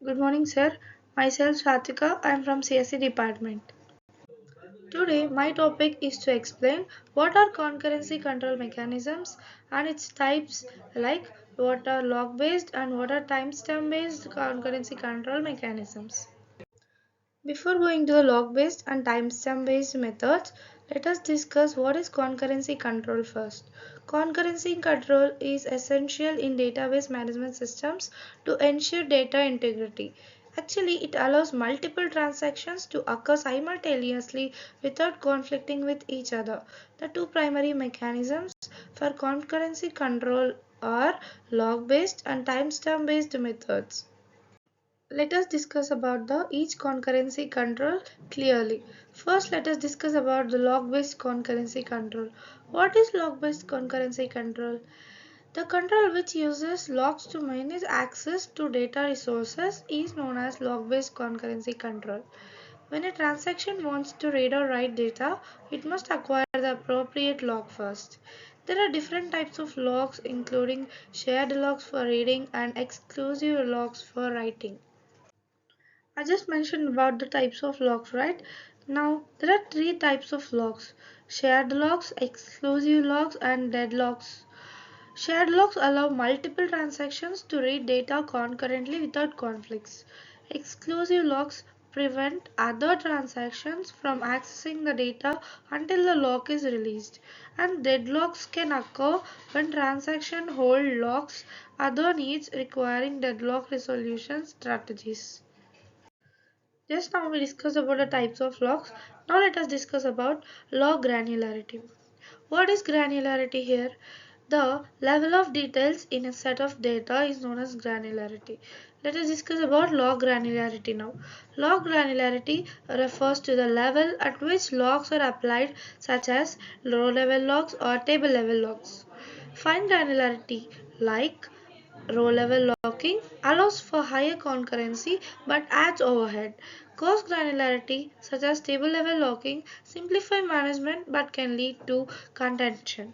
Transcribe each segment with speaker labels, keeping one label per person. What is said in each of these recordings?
Speaker 1: Good morning, sir. Myself, Satika. I am from CSE department. Today, my topic is to explain what are concurrency control mechanisms and its types, like what are log based and what are timestamp based concurrency control mechanisms. Before going to the log based and timestamp based methods, let us discuss what is concurrency control first. Concurrency control is essential in database management systems to ensure data integrity. Actually, it allows multiple transactions to occur simultaneously without conflicting with each other. The two primary mechanisms for concurrency control are log based and timestamp based methods. Let us discuss about the each concurrency control clearly. First, let us discuss about the log-based concurrency control. What is log-based concurrency control? The control which uses logs to manage access to data resources is known as log-based concurrency control. When a transaction wants to read or write data, it must acquire the appropriate log first. There are different types of logs including shared logs for reading and exclusive logs for writing. I just mentioned about the types of logs, right? Now, there are three types of logs: shared logs, exclusive logs, and dead logs. Shared logs allow multiple transactions to read data concurrently without conflicts. Exclusive logs prevent other transactions from accessing the data until the lock is released. And deadlocks can occur when transactions hold locks, other needs requiring deadlock resolution strategies. Just now we discussed about the types of logs. Now let us discuss about log granularity. What is granularity here? The level of details in a set of data is known as granularity. Let us discuss about log granularity now. Log granularity refers to the level at which logs are applied, such as row level logs or table level logs. Fine granularity, like row level locking, allows for higher concurrency but adds overhead. Coarse granularity, such as table level locking, simplify management but can lead to contention.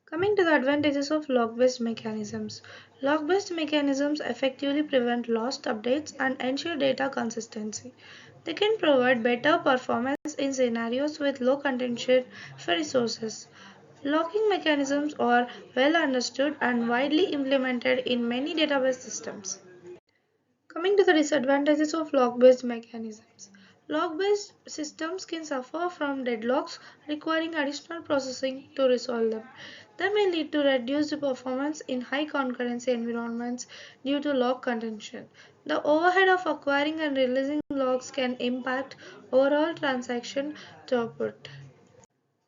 Speaker 1: Coming to the advantages of log-based mechanisms. Log-based mechanisms effectively prevent lost updates and ensure data consistency. They can provide better performance in scenarios with low contention for resources. Logging mechanisms are well understood and widely implemented in many database systems. Coming to the disadvantages of log-based mechanisms. Log-based systems can suffer from deadlocks requiring additional processing to resolve them. They may lead to reduced performance in high concurrency environments due to log contention. The overhead of acquiring and releasing logs can impact overall transaction throughput.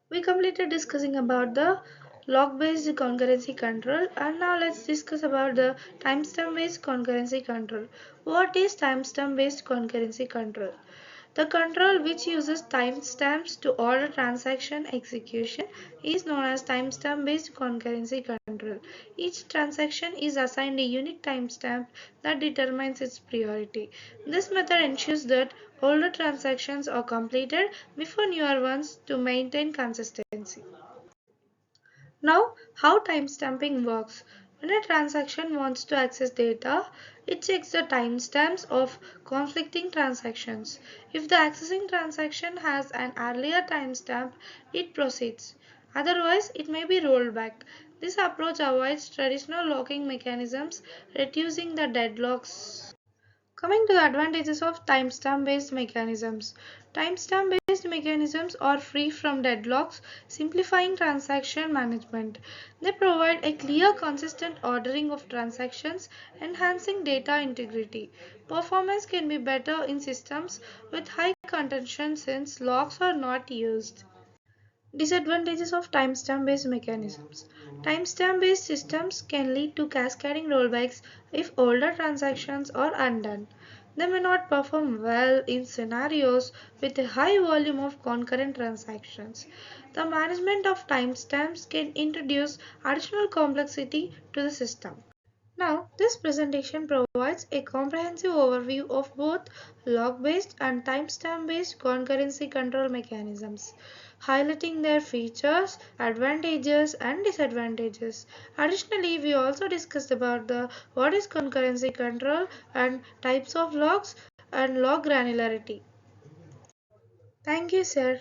Speaker 1: We completed discussing about the log based concurrency control, and now let's discuss about the timestamp based concurrency control. What is timestamp based concurrency control? The control which uses timestamps to order transaction execution is known as timestamp based concurrency control. Each transaction is assigned a unique timestamp that determines its priority. This method ensures that older transactions are completed before newer ones to maintain consistency. Now, how timestamping works. When a transaction wants to access data, it checks the timestamps of conflicting transactions. If the accessing transaction has an earlier timestamp, it proceeds. Otherwise, it may be rolled back. This approach avoids traditional locking mechanisms, reducing the deadlocks. Coming to the advantages of timestamp based mechanisms. Timestamp based mechanisms are free from deadlocks, simplifying transaction management. They provide a clear, consistent ordering of transactions, enhancing data integrity. Performance can be better in systems with high contention since locks are not used. Disadvantages of timestamp based mechanisms. Timestamp based systems can lead to cascading rollbacks if older transactions are undone. They may not perform well in scenarios with a high volume of concurrent transactions. The management of timestamps can introduce additional complexity to the system. Now, this presentation provides a comprehensive overview of both log-based and timestamp-based concurrency control mechanisms, highlighting their features, advantages, and disadvantages. Additionally, we also discussed about the what is concurrency control and types of logs and log granularity. Thank you, sir.